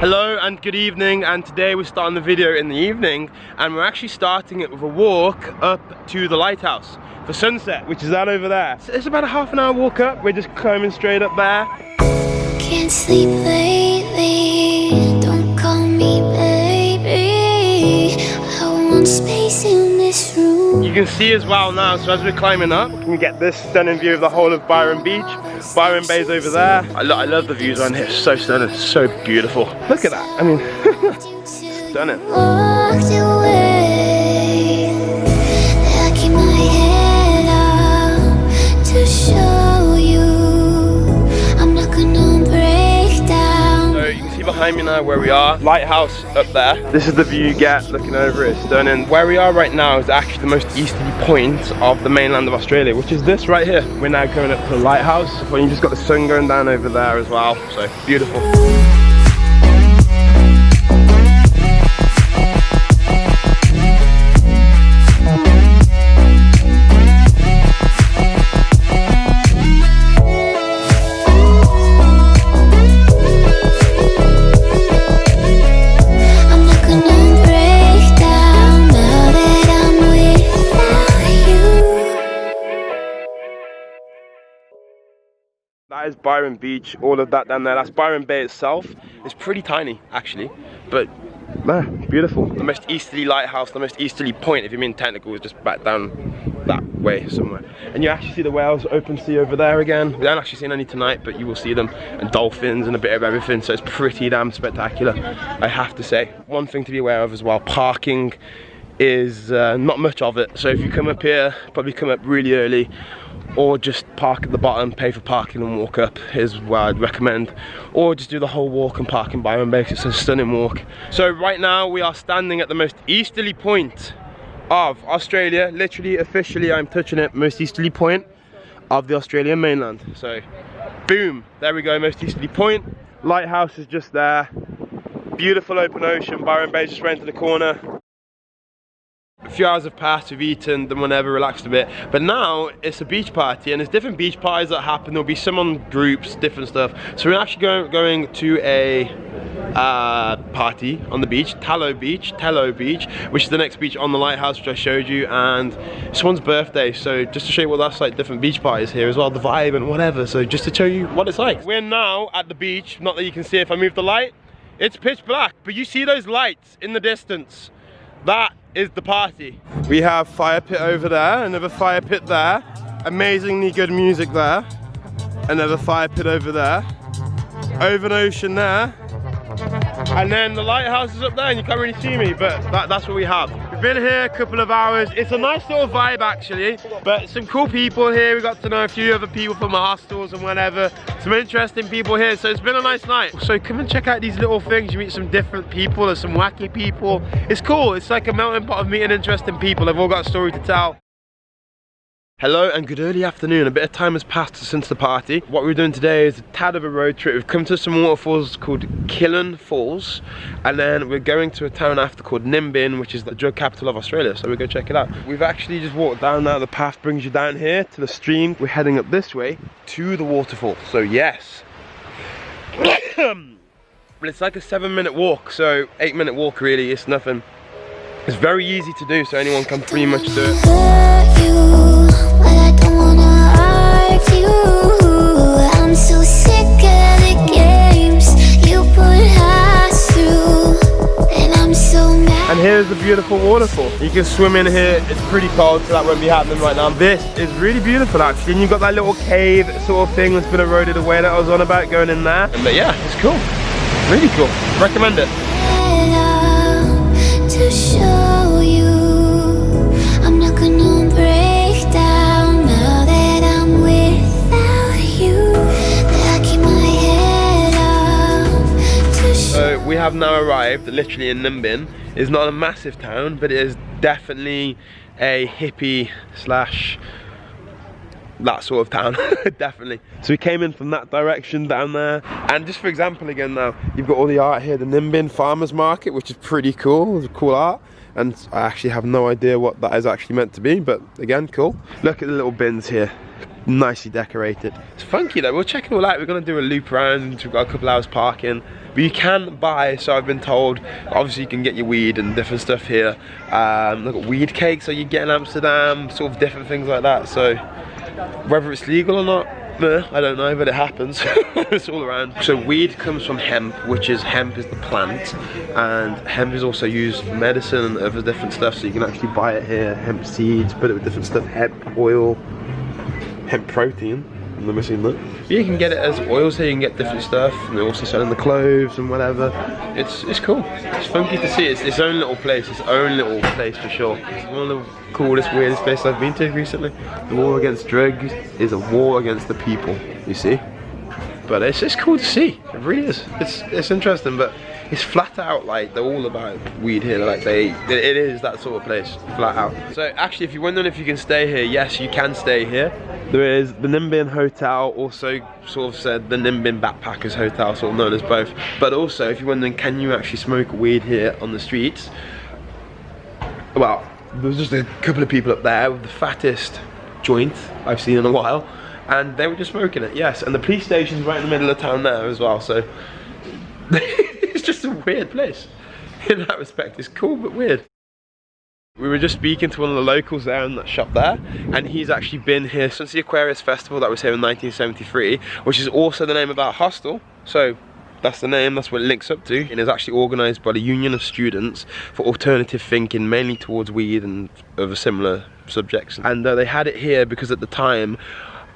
Hello and good evening, and today we're starting the video in the evening, and we're actually starting it with a walk up to the lighthouse for sunset, which is that over there. So it's about a half an hour walk up. We're just climbing straight up there. Can't sleep lately, don't call me baby. I want space in this room. You can see as well now, so as we're climbing up, we can get this stunning view of the whole of Byron Beach. Byron Bay's over there. I love the views on here, it's so stunning, it's so beautiful. Look at that, I mean, stunning. Walked away, I keep my head up to show you I'm not gonna break down. So you can see behind me now where we are, lighthouse up there. This is the view you get looking over it, it's stunning. Where we are right now is actually the most easterly point of the mainland of Australia, which is this right here. We're now going up to the lighthouse, when you just got the sun going down over there as well, so beautiful. That is Byron Beach, all of that down there. That's Byron Bay itself. It's pretty tiny, actually, but beautiful. The most easterly lighthouse, the most easterly point, if you mean technical, is just back down that way somewhere. And you actually see the whales, open sea over there again. We haven't actually seen any tonight, but you will see them, and dolphins and a bit of everything, so it's pretty damn spectacular, I have to say. One thing to be aware of as well, parking is not much of it. So if you come up here, probably come up really early, or just park at the bottom, pay for parking and walk up is what I'd recommend, or just do the whole walk and park in Byron Bay. It's a stunning walk. So right now we are standing at the most easterly point of Australia. Literally, officially, I'm touching it, most easterly point of the Australian mainland. So boom, there we go, most easterly point. Lighthouse is just there, beautiful open ocean. Byron Bay just right into the corner. A few hours have passed, we've eaten, then whenever relaxed a bit, but now it's a beach party, and there's different beach parties that happen. There'll be some on groups, different stuff. So we're actually going to a party on the beach, Tallow Beach, which is the next beach on the lighthouse, which I showed you, and it's someone's birthday. So just to show you what that's like, different beach parties here as well, the vibe and whatever. So just to show you what it's like. We're now at the beach, not that you can see if I move the light, it's pitch black, but you see those lights in the distance. That is the party. We have fire pit over there, another fire pit there, amazingly good music there, another fire pit over there, open ocean there, and then the lighthouse is up there, and you can't really see me, but that's what we have. We've been here a couple of hours. It's a nice little vibe actually, but some cool people here. We got to know a few other people from the hostels and whatever, some interesting people here, so it's been a nice night. So come and check out these little things. You meet some different people, there's some wacky people. It's cool, it's like a melting pot of meeting interesting people. They've all got a story to tell. Hello and good early afternoon. A bit of time has passed since the party. What we're doing today is a tad of a road trip. We've come to some waterfalls called Killen Falls, and then we're going to a town after called Nimbin, which is the drug capital of Australia, so we're going to check it out. We've actually just walked down now. The path brings you down here to the stream. We're heading up this way to the waterfall, so yes. But it's like a 7-minute walk, so 8-minute walk really, it's nothing. It's very easy to do, so anyone can pretty much do it. I'm so sick of the games you put us through, and I'm so mad. And here's the beautiful waterfall. You can swim in here. It's pretty cold, so that won't be happening right now. This is really beautiful actually, and you've got that little cave sort of thing that's been eroded away that I was on about going in there. And yeah, it's cool, really cool. Recommend it. To show you I'm not gonna break down now that I'm without you, that I keep my head up to show. So we have now arrived literally in Nimbin. It's not a massive town, but it is definitely a hippie slash that sort of town. Definitely. So we came in from that direction down there, and just for example again now, you've got all the art here, the Nimbin farmers market, which is pretty cool. It's cool art, and I actually have no idea what that is actually meant to be, but again, cool. Look at the little bins here, nicely decorated. It's funky though. We'll check it all out. We're gonna do a loop around. We've got a couple hours parking, but you can buy, so I've been told, obviously you can get your weed and different stuff here. They've got weed cakes that you get in Amsterdam, sort of different things like that. So whether it's legal or not, I don't know, but it happens. It's all around. So weed comes from hemp, which is, hemp is the plant, and hemp is also used for medicine and other different stuff. So you can actually buy it here, hemp seeds, put it with different stuff, hemp oil, hemp protein. I'm missing that. You can get it as oils here, you can get different stuff, and they're also selling the cloves and whatever. It's cool. It's funky to see. It's its own little place, its own little place for sure. It's one of the coolest, weirdest places I've been to recently. The war against drugs is a war against the people, you see? But it's just cool to see. It really is. It's interesting, but it's flat out like they're all about weed here. Like it is that sort of place, flat out. So actually, if you're wondering if you can stay here, yes, you can stay here. There is the Nimbin Hotel, also sort of said the Nimbin Backpackers Hotel, sort of known as both. But also, if you're wondering, can you actually smoke weed here on the streets? Well, there was just a couple of people up there with the fattest joint I've seen in a while, and they were just smoking it, yes. And the police station's right in the middle of town now as well, so it's just a weird place. In that respect, it's cool but weird. We were just speaking to one of the locals there in that shop there, and he's actually been here since the Aquarius Festival that was here in 1973, which is also the name of our hostel. So that's the name, that's what it links up to, and is actually organised by the Union of Students for Alternative Thinking, mainly towards weed and other similar subjects. And they had it here because at the time,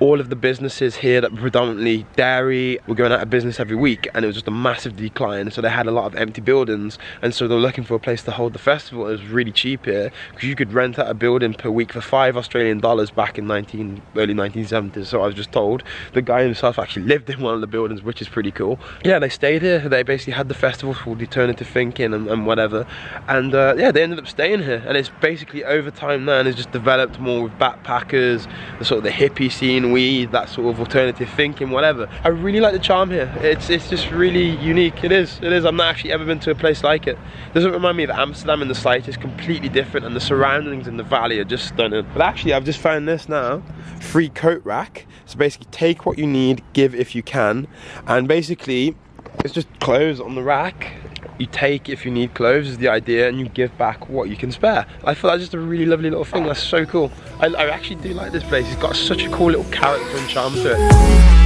all of the businesses here that were predominantly dairy were going out of business every week, and it was just a massive decline. So they had a lot of empty buildings, and so they were looking for a place to hold the festival. It was really cheap here because you could rent out a building per week for $5 Australian back in early 1970s. So I was just told. The guy himself actually lived in one of the buildings, which is pretty cool. Yeah, they stayed here. They basically had the festival called Alternative Thinking and whatever, and yeah, they ended up staying here. And it's basically over time now, and it's just developed more with backpackers, the sort of the hippie scene, weed, that sort of alternative thinking, whatever. I really like the charm here. It's just really unique. It is. I've not actually ever been to a place like it. It doesn't remind me of Amsterdam in the slightest. It's completely different, and the surroundings in the valley are just stunning. But actually, I've just found this now, free coat rack. So basically, take what you need, give if you can, and basically, it's just clothes on the rack. You take if you need clothes is the idea, and you give back what you can spare. I thought that's just a really lovely little thing. That's so cool. I actually do like this place. It's got such a cool little character and charm to it.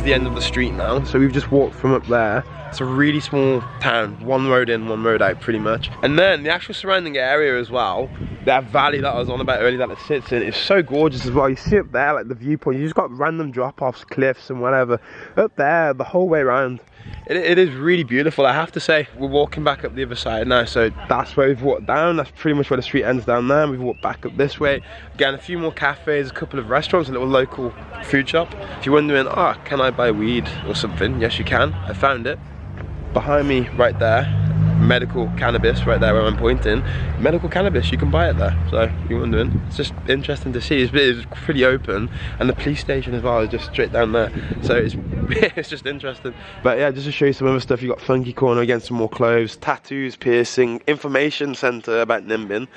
The end of the street now, so we've just walked from up there. It's a really small town, one road in, one road out pretty much. And then the actual surrounding area as well, that valley that I was on about earlier that it sits in, is so gorgeous as well. You see up there, like the viewpoint, you just got random drop-offs, cliffs and whatever up there the whole way around. It is really beautiful, I have to say. We're walking back up the other side now, so that's where we've walked down. That's pretty much where the street ends down there. We've walked back up this way. Again, a few more cafes, a couple of restaurants, a little local food shop. If you're wondering, oh, can I buy weed or something? Yes, you can. I found it. Behind me, right there, medical cannabis, right there where I'm pointing. Medical cannabis, you can buy it there. So, if you're wondering, it's just interesting to see. It's pretty open, and the police station as well is just straight down there. So it's just interesting. But yeah, just to show you some other stuff, you got Funky Corner, again, some more clothes, tattoos, piercing, information centre about Nimbin.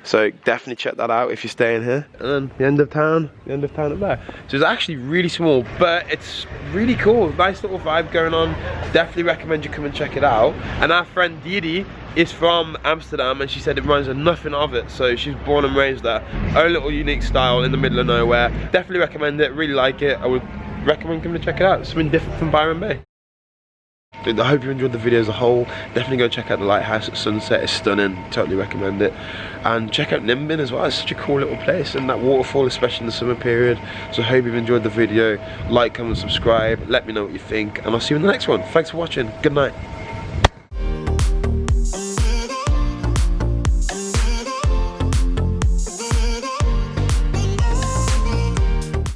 So definitely check that out if you're staying here. And then the end of town up there. So it's actually really small, but it's really cool. Nice little vibe going on. Definitely recommend you come and check it out. And our friend Didi is from Amsterdam, and she said it reminds her nothing of it. So she's born and raised there. Own little unique style in the middle of nowhere. Definitely recommend it, really like it. I would recommend coming to check it out. It's something different from Byron Bay. I hope you enjoyed the video as a whole. Definitely go check out the lighthouse at sunset. It's stunning, totally recommend it. And check out Nimbin as well. It's such a cool little place, and that waterfall, especially in the summer period. So I hope you've enjoyed the video. Like, comment, subscribe, let me know what you think, and I'll see you in the next one. Thanks for watching. Good night.